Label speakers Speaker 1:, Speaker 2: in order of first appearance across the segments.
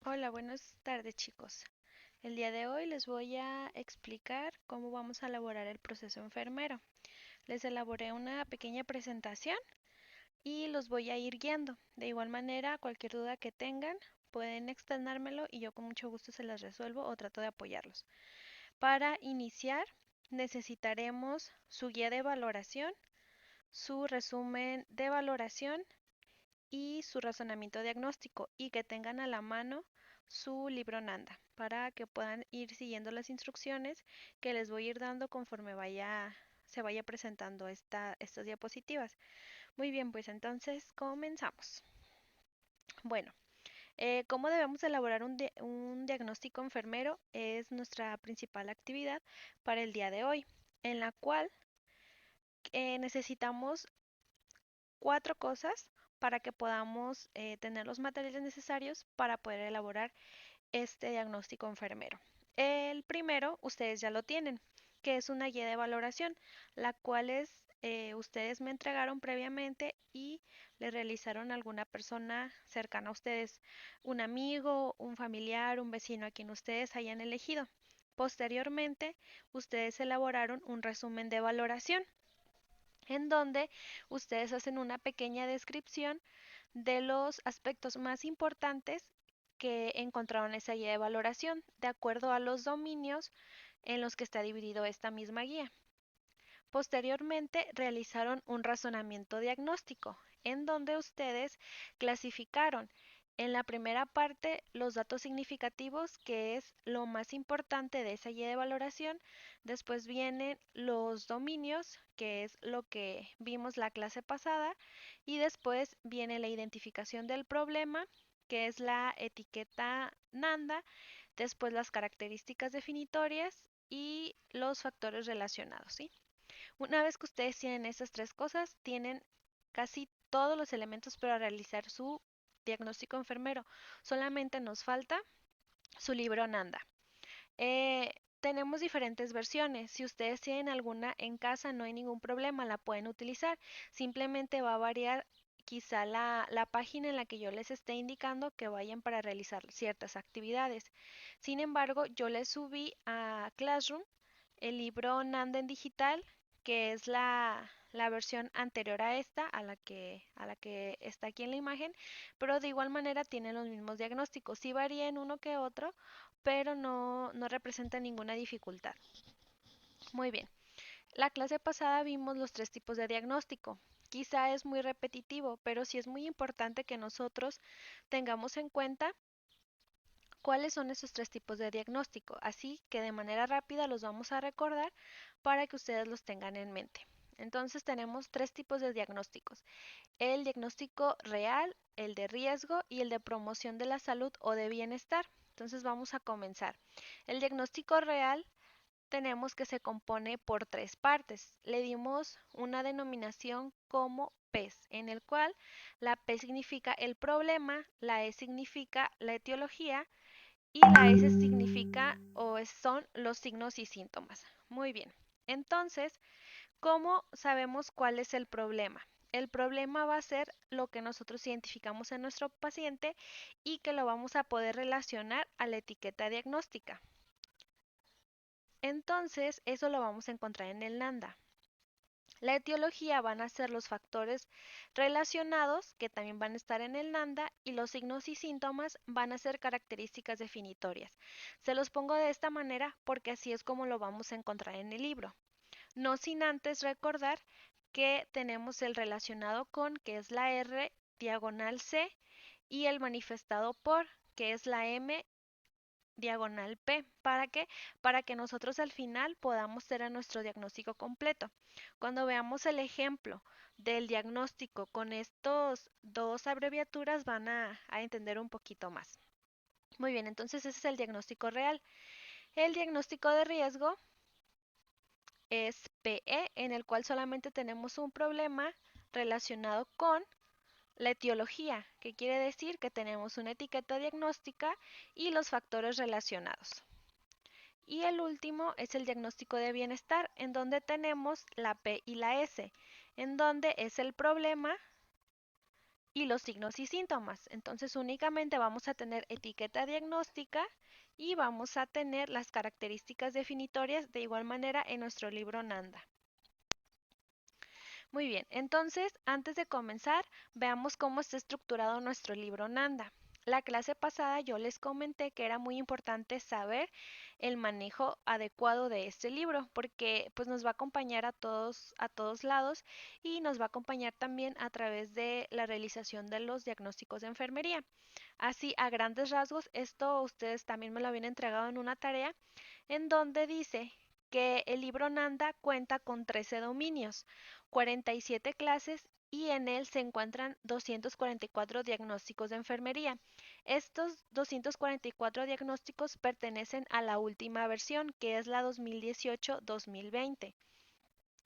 Speaker 1: Hola, buenas tardes chicos. El día de hoy les voy a explicar cómo vamos a elaborar el proceso enfermero. Les elaboré una pequeña presentación y los voy a ir guiando. De igual manera, cualquier duda que tengan, pueden externármelo y yo con mucho gusto se las resuelvo o trato de apoyarlos. Para iniciar, necesitaremos su guía de valoración, su resumen de valoración y su razonamiento diagnóstico y que tengan a la mano su libro Nanda para que puedan ir siguiendo las instrucciones que les voy a ir dando conforme se vaya presentando estas diapositivas. Muy bien, pues entonces comenzamos. Bueno, ¿cómo debemos elaborar un diagnóstico enfermero? Es nuestra principal actividad para el día de hoy, en la cual necesitamos cuatro cosas para que podamos tener los materiales necesarios para poder elaborar este diagnóstico enfermero. El primero, ustedes ya lo tienen, que es una guía de valoración, la cual ustedes me entregaron previamente y le realizaron a alguna persona cercana a ustedes, un amigo, un familiar, un vecino a quien ustedes hayan elegido. Posteriormente, ustedes elaboraron un resumen de valoración en donde ustedes hacen una pequeña descripción de los aspectos más importantes que encontraron en esa guía de valoración, de acuerdo a los dominios en los que está dividido esta misma guía. Posteriormente, realizaron un razonamiento diagnóstico, en donde ustedes clasificaron en la primera parte los datos significativos, que es lo más importante de esa guía de valoración. Después vienen los dominios, que es lo que vimos la clase pasada. Y después viene la identificación del problema, que es la etiqueta Nanda. Después las características definitorias y los factores relacionados, ¿sí? Una vez que ustedes tienen esas tres cosas, tienen casi todos los elementos para realizar su diagnóstico enfermero. Solamente nos falta su libro Nanda. Tenemos diferentes versiones. Si ustedes tienen alguna en casa, no hay ningún problema, la pueden utilizar. Simplemente va a variar quizá la página en la que yo les esté indicando que vayan para realizar ciertas actividades. Sin embargo, yo les subí a Classroom el libro Nanda en digital, que es la versión anterior a esta, a la que está aquí en la imagen, pero de igual manera tienen los mismos diagnósticos. Sí varía en uno que otro, pero no representa ninguna dificultad. Muy bien. La clase pasada vimos los tres tipos de diagnóstico. Quizá es muy repetitivo, pero sí es muy importante que nosotros tengamos en cuenta cuáles son esos tres tipos de diagnóstico. Así que de manera rápida los vamos a recordar para que ustedes los tengan en mente. Entonces tenemos tres tipos de diagnósticos: el diagnóstico real, el de riesgo y el de promoción de la salud o de bienestar. Entonces vamos a comenzar. El diagnóstico real tenemos que se compone por tres partes. Le dimos una denominación como PES, en el cual la P significa el problema, la E significa la etiología y la S significa son los signos y síntomas. Muy bien. Entonces, ¿cómo sabemos cuál es el problema? El problema va a ser lo que nosotros identificamos en nuestro paciente y que lo vamos a poder relacionar a la etiqueta diagnóstica. Entonces, eso lo vamos a encontrar en el NANDA. La etiología van a ser los factores relacionados, que también van a estar en el NANDA, y los signos y síntomas van a ser características definitorias. Se los pongo de esta manera porque así es como lo vamos a encontrar en el libro. No sin antes recordar que tenemos el relacionado con, que es la R diagonal C, y el manifestado por, que es la M diagonal P. ¿Para qué? Para que nosotros al final podamos tener nuestro diagnóstico completo. Cuando veamos el ejemplo del diagnóstico con estos dos abreviaturas van a entender un poquito más. Muy bien, entonces ese es el diagnóstico real. El diagnóstico de riesgo es PE, en el cual solamente tenemos un problema relacionado con la etiología, que quiere decir que tenemos una etiqueta diagnóstica y los factores relacionados. Y el último es el diagnóstico de bienestar, en donde tenemos la P y la S, en donde es el problema y los signos y síntomas. Entonces únicamente vamos a tener etiqueta diagnóstica y vamos a tener las características definitorias de igual manera en nuestro libro NANDA. Muy bien, entonces antes de comenzar, veamos cómo está estructurado nuestro libro NANDA. La clase pasada yo les comenté que era muy importante saber el manejo adecuado de este libro porque pues nos va a acompañar a todos lados y nos va a acompañar también a través de la realización de los diagnósticos de enfermería. Así, a grandes rasgos, esto ustedes también me lo habían entregado en una tarea en donde dice que el libro Nanda cuenta con 13 dominios, 47 clases y en él se encuentran 244 diagnósticos de enfermería. Estos 244 diagnósticos pertenecen a la última versión, que es la 2018-2020.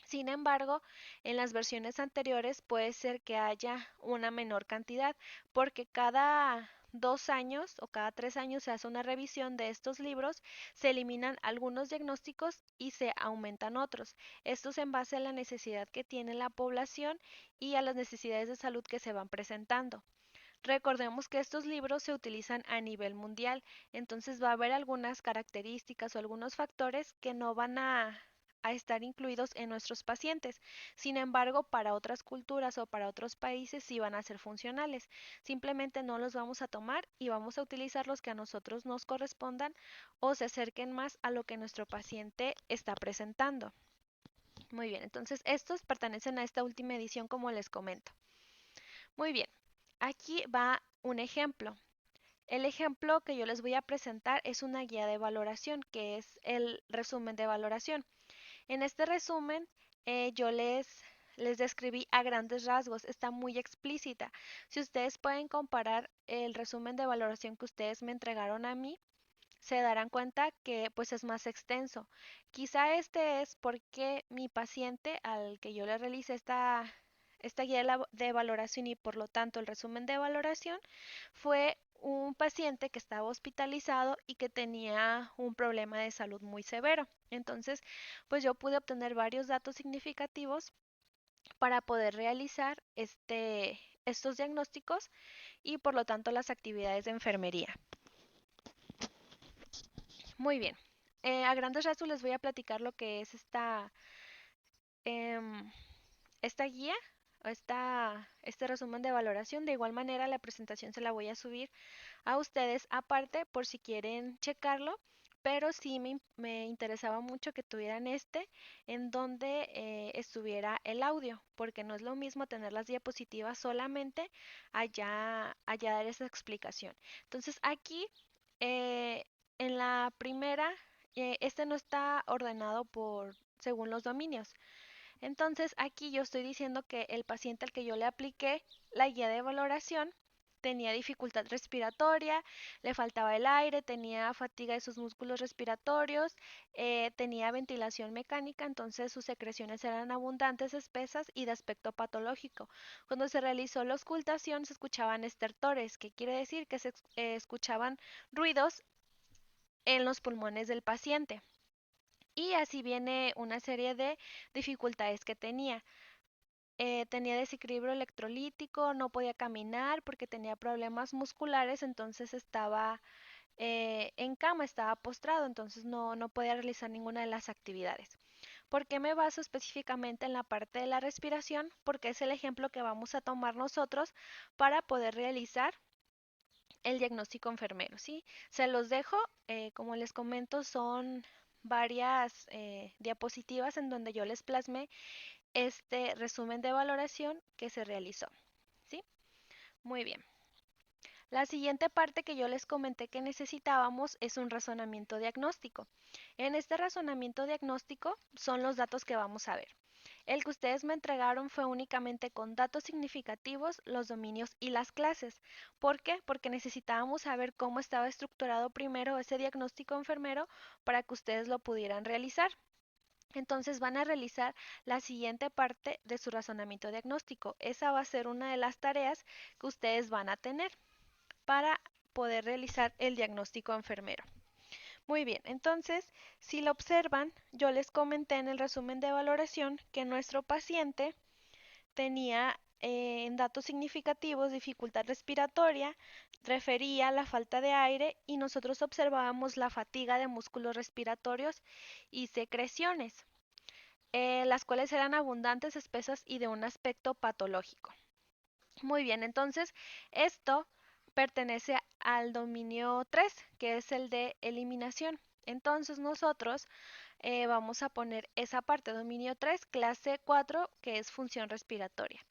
Speaker 1: Sin embargo, en las versiones anteriores puede ser que haya una menor cantidad, porque cada 2 años o cada 3 años se hace una revisión de estos libros, se eliminan algunos diagnósticos y se aumentan otros. Esto es en base a la necesidad que tiene la población y a las necesidades de salud que se van presentando. Recordemos que estos libros se utilizan a nivel mundial, entonces va a haber algunas características o algunos factores que no van a estar incluidos en nuestros pacientes. Sin embargo, para otras culturas o para otros países sí van a ser funcionales. Simplemente no los vamos a tomar y vamos a utilizar los que a nosotros nos correspondan o se acerquen más a lo que nuestro paciente está presentando. Muy bien, entonces estos pertenecen a esta última edición como les comento. Muy bien, aquí va un ejemplo. El ejemplo que yo les voy a presentar es una guía de valoración, que es el resumen de valoración. En este resumen, yo les describí a grandes rasgos, está muy explícita. Si ustedes pueden comparar el resumen de valoración que ustedes me entregaron a mí, se darán cuenta que pues es más extenso. Quizá este es porque mi paciente al que yo le realice esta guía de valoración y por lo tanto el resumen de valoración fue un paciente que estaba hospitalizado y que tenía un problema de salud muy severo. Entonces, pues yo pude obtener varios datos significativos para poder realizar estos diagnósticos y por lo tanto las actividades de enfermería. Muy bien. A grandes rasgos les voy a platicar lo que es em, esta guía o este resumen de valoración. De igual manera, la presentación se la voy a subir a ustedes aparte por si quieren checarlo, pero sí me interesaba mucho que tuvieran en donde estuviera el audio, porque no es lo mismo tener las diapositivas solamente allá dar esa explicación. Entonces aquí eh, en la primera, este no está ordenado por según los dominios. Entonces aquí yo estoy diciendo que el paciente al que yo le apliqué la guía de valoración tenía dificultad respiratoria, le faltaba el aire, tenía fatiga de sus músculos respiratorios, tenía ventilación mecánica, entonces sus secreciones eran abundantes, espesas y de aspecto patológico. Cuando se realizó la auscultación se escuchaban estertores, que quiere decir que se escuchaban ruidos en los pulmones del paciente. Y así viene una serie de dificultades que tenía. Tenía desequilibrio electrolítico, no podía caminar porque tenía problemas musculares, entonces estaba en cama, estaba postrado, entonces no podía realizar ninguna de las actividades. ¿Por qué me baso específicamente en la parte de la respiración? Porque es el ejemplo que vamos a tomar nosotros para poder realizar el diagnóstico enfermero, ¿sí? Se los dejo, como les comento, son varias diapositivas en donde yo les plasmé este resumen de valoración que se realizó, ¿sí? Muy bien. La siguiente parte que yo les comenté que necesitábamos es un razonamiento diagnóstico. En este razonamiento diagnóstico son los datos que vamos a ver. El que ustedes me entregaron fue únicamente con datos significativos, los dominios y las clases. ¿Por qué? Porque necesitábamos saber cómo estaba estructurado primero ese diagnóstico enfermero para que ustedes lo pudieran realizar. Entonces van a realizar la siguiente parte de su razonamiento diagnóstico. Esa va a ser una de las tareas que ustedes van a tener para poder realizar el diagnóstico enfermero. Muy bien, entonces, si lo observan, yo les comenté en el resumen de valoración que nuestro paciente tenía en datos significativos, dificultad respiratoria, refería a la falta de aire y nosotros observábamos la fatiga de músculos respiratorios y secreciones, las cuales eran abundantes, espesas y de un aspecto patológico. Muy bien, entonces esto pertenece al dominio 3, que es el de eliminación. Entonces nosotros vamos a poner esa parte, dominio 3, clase 4, que es función respiratoria.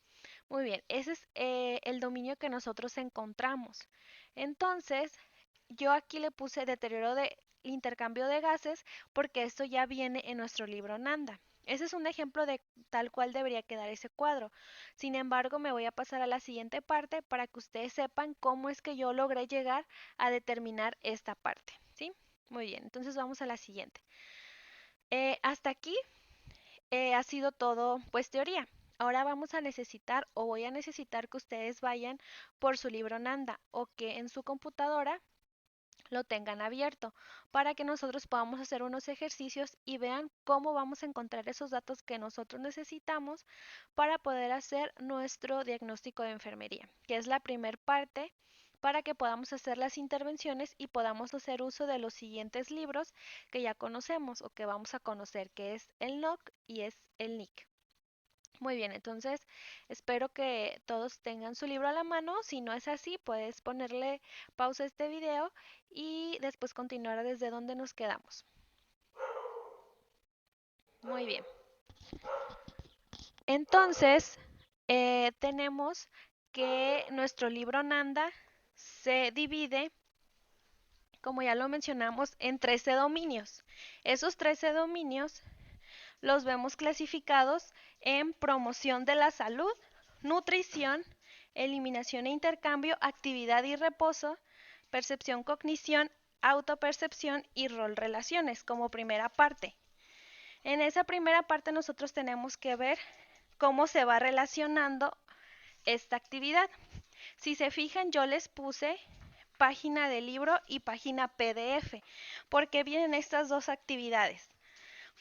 Speaker 1: Muy bien, ese es el dominio que nosotros encontramos. Entonces, yo aquí le puse deterioro de intercambio de gases porque esto ya viene en nuestro libro Nanda. Ese es un ejemplo de tal cual debería quedar ese cuadro. Sin embargo, me voy a pasar a la siguiente parte para que ustedes sepan cómo es que yo logré llegar a determinar esta parte, ¿sí? Muy bien, entonces vamos a la siguiente. Hasta aquí ha sido todo, pues teoría. Ahora vamos a necesitar o voy a necesitar que ustedes vayan por su libro Nanda o que en su computadora lo tengan abierto para que nosotros podamos hacer unos ejercicios y vean cómo vamos a encontrar esos datos que nosotros necesitamos para poder hacer nuestro diagnóstico de enfermería, que es la primer parte para que podamos hacer las intervenciones y podamos hacer uso de los siguientes libros que ya conocemos o que vamos a conocer, que es el NOC y es el NIC. Muy bien, entonces espero que todos tengan su libro a la mano. Si no es así, puedes ponerle pausa a este video y después continuar desde donde nos quedamos. Muy bien. Entonces, tenemos que nuestro libro Nanda se divide, como ya lo mencionamos, en 13 dominios. Esos 13 dominios los vemos clasificados en promoción de la salud, nutrición, eliminación e intercambio, actividad y reposo, percepción, cognición, autopercepción y rol relaciones como primera parte. En esa primera parte nosotros tenemos que ver cómo se va relacionando esta actividad. Si se fijan, yo les puse página de libro y página PDF. ¿Por qué vienen estas dos actividades?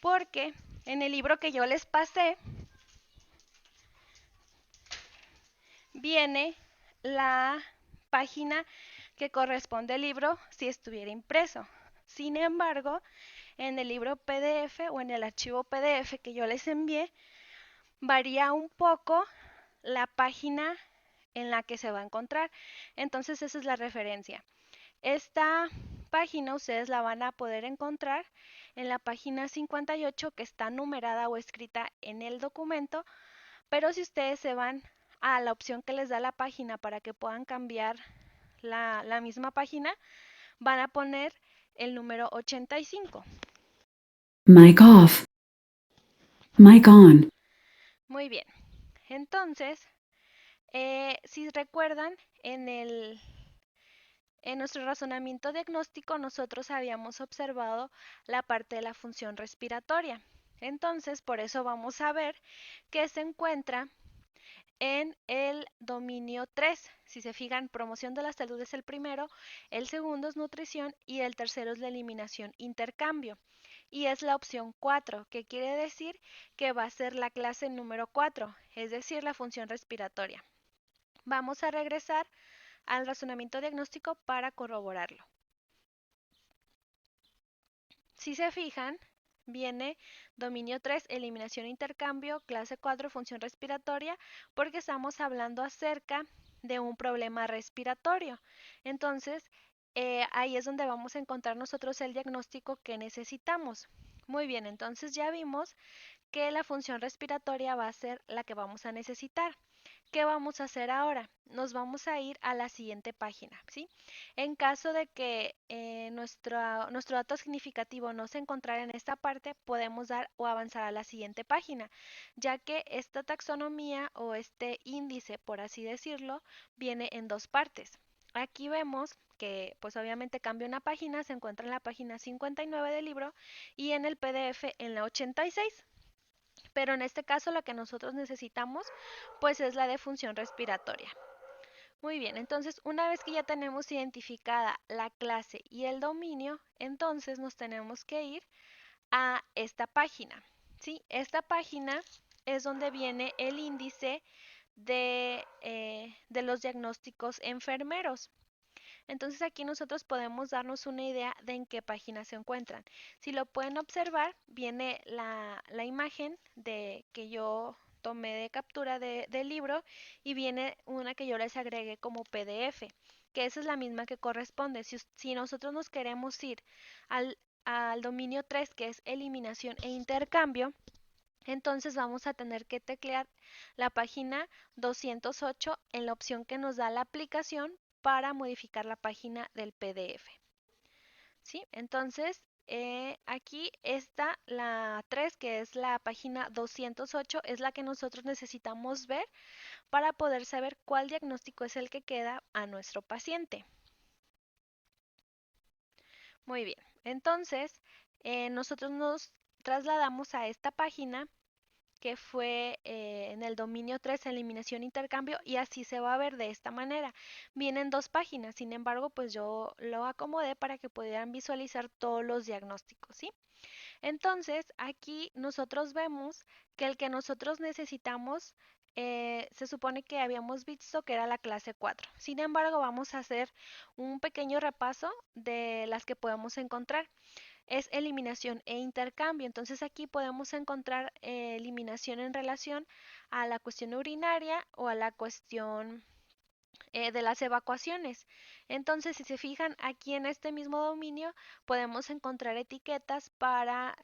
Speaker 1: Porque en el libro que yo les pasé viene la página que corresponde al libro si estuviera impreso. Sin embargo, en el libro PDF o en el archivo PDF que yo les envié, varía un poco la página en la que se va a encontrar. Entonces esa es la referencia. Esta página ustedes la van a poder encontrar en la página 58 que está numerada o escrita en el documento, pero si ustedes se van a la opción que les da la página para que puedan cambiar la misma página, van a poner el número 85.
Speaker 2: Mic off. Mic on.
Speaker 1: Muy bien. Entonces, si recuerdan, en nuestro razonamiento diagnóstico nosotros habíamos observado la parte de la función respiratoria. Entonces, por eso vamos a ver que se encuentra en el dominio 3. Si se fijan, promoción de la salud es el primero, el segundo es nutrición y el tercero es la eliminación, intercambio. Y es la opción 4, que quiere decir que va a ser la clase número 4, es decir, la función respiratoria. Vamos a regresar al razonamiento diagnóstico para corroborarlo. Si se fijan, viene dominio 3, eliminación e intercambio, clase 4, función respiratoria, porque estamos hablando acerca de un problema respiratorio. Entonces, ahí es donde vamos a encontrar nosotros el diagnóstico que necesitamos. Muy bien, entonces ya vimos que la función respiratoria va a ser la que vamos a necesitar. ¿Qué vamos a hacer ahora? Nos vamos a ir a la siguiente página, ¿sí? En caso de que nuestro dato significativo no se encontrara en esta parte, podemos dar o avanzar a la siguiente página, ya que esta taxonomía o este índice, por así decirlo, viene en dos partes. Aquí vemos que pues obviamente cambia una página, se encuentra en la página 59 del libro y en el PDF en la 86. Pero en este caso la que nosotros necesitamos pues es la de función respiratoria. Muy bien, entonces una vez que ya tenemos identificada la clase y el dominio, entonces nos tenemos que ir a esta página. ¿Sí? Esta página es donde viene el índice de los diagnósticos enfermeros. Entonces aquí nosotros podemos darnos una idea de en qué página se encuentran. Si lo pueden observar, viene la imagen de que yo tomé de captura del libro y viene una que yo les agregué como PDF, que esa es la misma que corresponde. Si nosotros nos queremos ir al, al dominio 3, que es eliminación e intercambio, entonces vamos a tener que teclear la página 208 en la opción que nos da la aplicación para modificar la página del PDF. ¿Sí? Entonces, aquí está la 3, que es la página 208, es la que nosotros necesitamos ver para poder saber cuál diagnóstico es el que queda a nuestro paciente. Muy bien, entonces nosotros nos trasladamos a esta página que fue en el dominio 3, eliminación e intercambio, y así se va a ver de esta manera. Vienen dos páginas, sin embargo, pues yo lo acomodé para que pudieran visualizar todos los diagnósticos, ¿sí? Entonces, aquí nosotros vemos que el que nosotros necesitamos se supone que habíamos visto que era la clase 4. Sin embargo, vamos a hacer un pequeño repaso de las que podemos encontrar. Es eliminación e intercambio. Entonces aquí podemos encontrar eliminación en relación a la cuestión urinaria o a la cuestión de las evacuaciones. Entonces, si se fijan aquí en este mismo dominio, podemos encontrar etiquetas para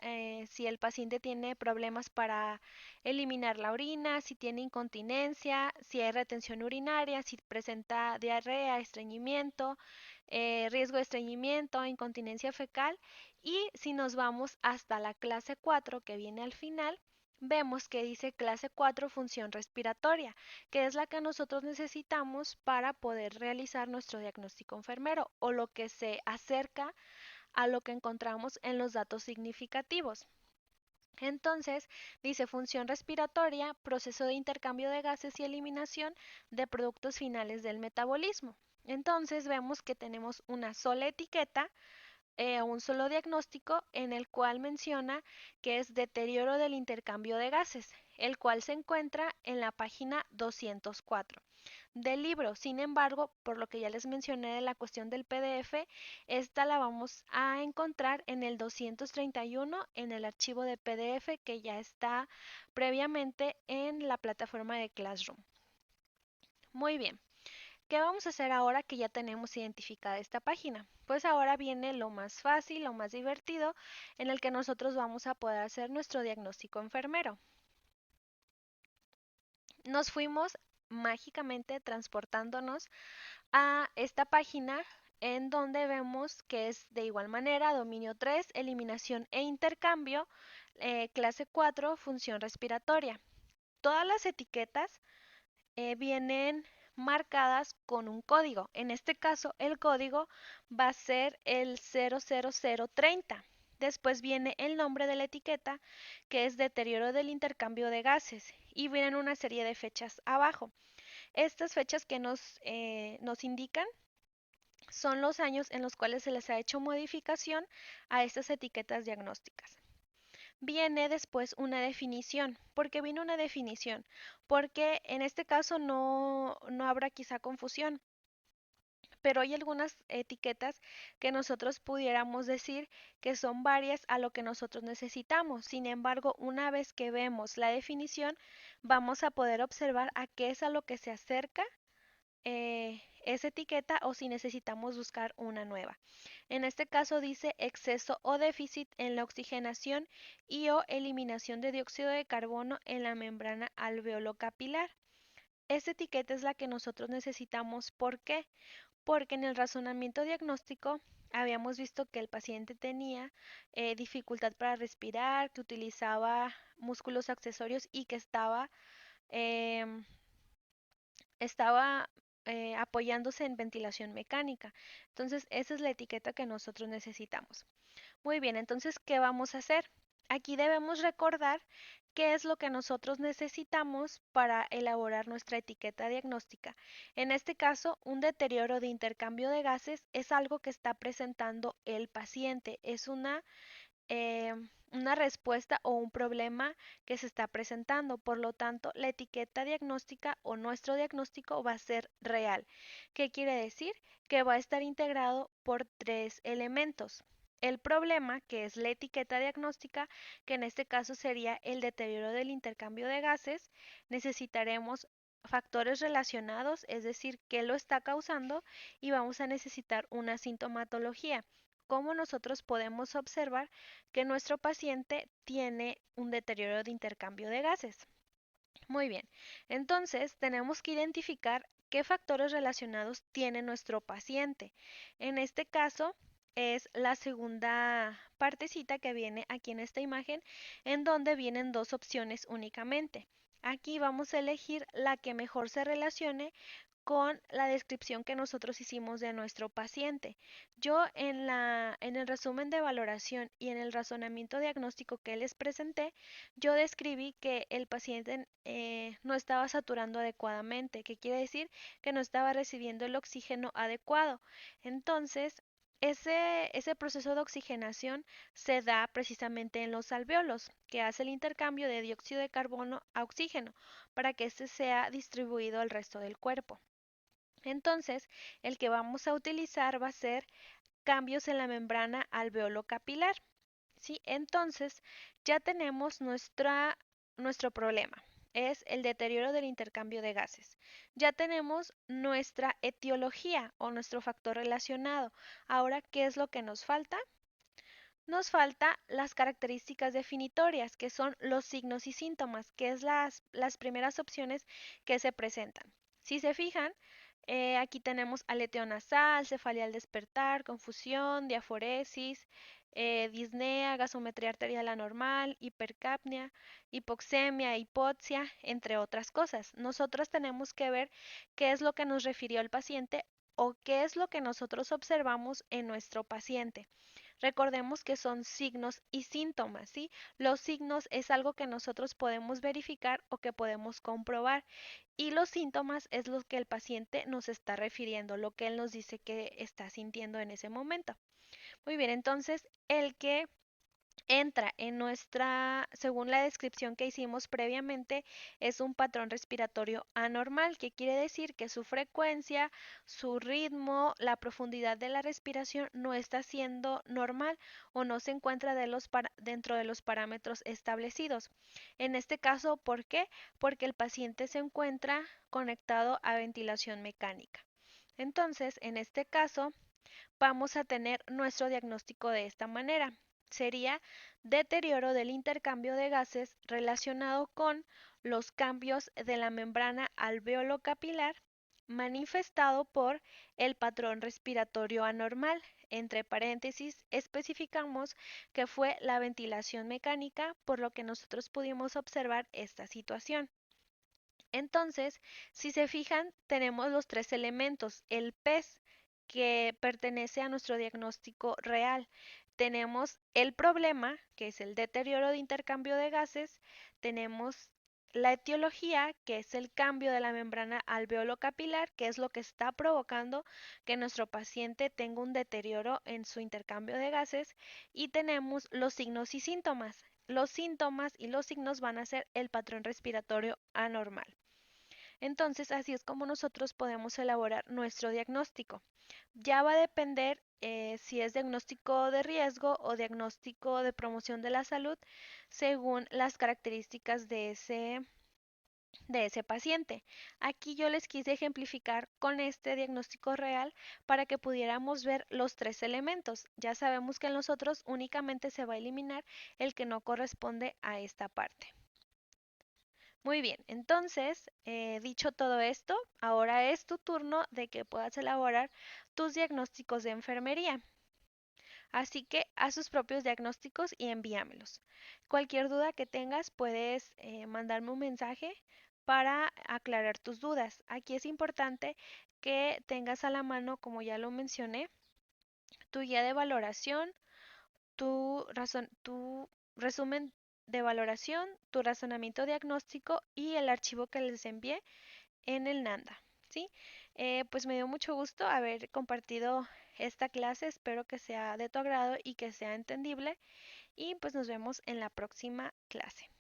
Speaker 1: si el paciente tiene problemas para eliminar la orina, si tiene incontinencia, si hay retención urinaria, si presenta diarrea, estreñimiento, riesgo de estreñimiento, incontinencia fecal. Y si nos vamos hasta la clase 4 que viene al final, vemos que dice clase 4 función respiratoria, que es la que nosotros necesitamos para poder realizar nuestro diagnóstico enfermero o lo que se acerca a lo que encontramos en los datos significativos. Entonces, dice función respiratoria, proceso de intercambio de gases y eliminación de productos finales del metabolismo. Entonces, vemos que tenemos una sola etiqueta, un solo diagnóstico en el cual menciona que es deterioro del intercambio de gases, el cual se encuentra en la página 204 del libro. Sin embargo, por lo que ya les mencioné de la cuestión del PDF, esta la vamos a encontrar en el 231 en el archivo de PDF que ya está previamente en la plataforma de Classroom. Muy bien. ¿Qué vamos a hacer ahora que ya tenemos identificada esta página? Pues ahora viene lo más fácil, lo más divertido, en el que nosotros vamos a poder hacer nuestro diagnóstico enfermero. Nos fuimos mágicamente transportándonos a esta página en donde vemos que es de igual manera dominio 3, eliminación e intercambio, clase 4, función respiratoria. Todas las etiquetas vienen marcadas con un código. En este caso, el código va a ser el 00030. Después viene el nombre de la etiqueta, que es deterioro del intercambio de gases, y vienen una serie de fechas abajo. Estas fechas que nos indican son los años en los cuales se les ha hecho modificación a estas etiquetas diagnósticas. Viene después una definición. ¿Por qué viene una definición? Porque en este caso no habrá quizá confusión, pero hay algunas etiquetas que nosotros pudiéramos decir que son varias a lo que nosotros necesitamos. Sin embargo, una vez que vemos la definición, vamos a poder observar a qué es a lo que se acerca esa etiqueta o si necesitamos buscar una nueva. En este caso dice exceso o déficit en la oxigenación y o eliminación de dióxido de carbono en la membrana alveolo-capilar. Esta etiqueta es la que nosotros necesitamos. ¿Por qué? Porque en el razonamiento diagnóstico habíamos visto que el paciente tenía dificultad para respirar, que utilizaba músculos accesorios y que em, estaba apoyándose en ventilación mecánica. Entonces, esa es la etiqueta que nosotros necesitamos. Muy bien, entonces, ¿qué vamos a hacer? Aquí debemos recordar qué es lo que nosotros necesitamos para elaborar nuestra etiqueta diagnóstica. En este caso, un deterioro de intercambio de gases es algo que está presentando el paciente. Es una eh, una respuesta o un problema que se está presentando. Por lo tanto, la etiqueta diagnóstica o nuestro diagnóstico va a ser real. ¿Qué quiere decir? Que va a estar integrado por tres elementos. El problema, que es la etiqueta diagnóstica, que en este caso sería el deterioro del intercambio de gases, necesitaremos factores relacionados, es decir, qué lo está causando, y vamos a necesitar una sintomatología. ¿Cómo nosotros podemos observar que nuestro paciente tiene un deterioro de intercambio de gases? Muy bien, entonces tenemos que identificar qué factores relacionados tiene nuestro paciente. En este caso es la segunda partecita que viene aquí en esta imagen, en donde vienen dos opciones únicamente. Aquí vamos a elegir la que mejor se relacione con la descripción que nosotros hicimos de nuestro paciente. Yo en el resumen de valoración y en el razonamiento diagnóstico que les presenté, yo describí que el paciente no estaba saturando adecuadamente, que quiere decir que no estaba recibiendo el oxígeno adecuado. Entonces, ese proceso de oxigenación se da precisamente en los alvéolos, que hace el intercambio de dióxido de carbono a oxígeno para que éste sea distribuido al resto del cuerpo. Entonces, el que vamos a utilizar va a ser cambios en la membrana alveolo-capilar. ¿Sí? Entonces, ya tenemos nuestro problema. Es el deterioro del intercambio de gases. Ya tenemos nuestra etiología o nuestro factor relacionado. Ahora, ¿qué es lo que nos falta? Nos falta las características definitorias, que son los signos y síntomas, que es las primeras opciones que se presentan. Si se fijan, aquí tenemos aleteo nasal, cefalea al despertar, confusión, diaforesis, disnea, gasometría arterial anormal, hipercapnia, hipoxemia, hipoxia, entre otras cosas. Nosotros tenemos que ver qué es lo que nos refirió el paciente o qué es lo que nosotros observamos en nuestro paciente. Recordemos que son signos y síntomas, ¿sí? Los signos es algo que nosotros podemos verificar o que podemos comprobar y los síntomas es lo que el paciente nos está refiriendo, lo que él nos dice que está sintiendo en ese momento. Muy bien, entonces el que entra en según la descripción que hicimos previamente, es un patrón respiratorio anormal, que quiere decir que su frecuencia, su ritmo, la profundidad de la respiración no está siendo normal o no se encuentra dentro de los parámetros establecidos. En este caso, ¿por qué? Porque el paciente se encuentra conectado a ventilación mecánica. Entonces, en este caso, vamos a tener nuestro diagnóstico de esta manera. Sería deterioro del intercambio de gases relacionado con los cambios de la membrana alveolo-capilar manifestado por el patrón respiratorio anormal. Entre paréntesis, especificamos que fue la ventilación mecánica, por lo que nosotros pudimos observar esta situación. Entonces, si se fijan, tenemos los tres elementos. El PES, que pertenece a nuestro diagnóstico real. Tenemos el problema, que es el deterioro de intercambio de gases. Tenemos la etiología, que es el cambio de la membrana alveolo-capilar, que es lo que está provocando que nuestro paciente tenga un deterioro en su intercambio de gases. Y tenemos los signos y síntomas. Los síntomas y los signos van a ser el patrón respiratorio anormal. Entonces, así es como nosotros podemos elaborar nuestro diagnóstico. Ya va a depender si es diagnóstico de riesgo o diagnóstico de promoción de la salud según las características de ese paciente. Aquí yo les quise ejemplificar con este diagnóstico real para que pudiéramos ver los tres elementos. Ya sabemos que en los otros únicamente se va a eliminar el que no corresponde a esta parte. Muy bien, entonces, dicho todo esto, ahora es tu turno de que puedas elaborar tus diagnósticos de enfermería. Así que haz tus propios diagnósticos y envíamelos. Cualquier duda que tengas, puedes mandarme un mensaje para aclarar tus dudas. Aquí es importante que tengas a la mano, como ya lo mencioné, tu guía de valoración, tu resumen de valoración, tu razonamiento diagnóstico y el archivo que les envié en el NANDA, ¿sí? Pues me dio mucho gusto haber compartido esta clase, espero que sea de tu agrado y que sea entendible y pues nos vemos en la próxima clase.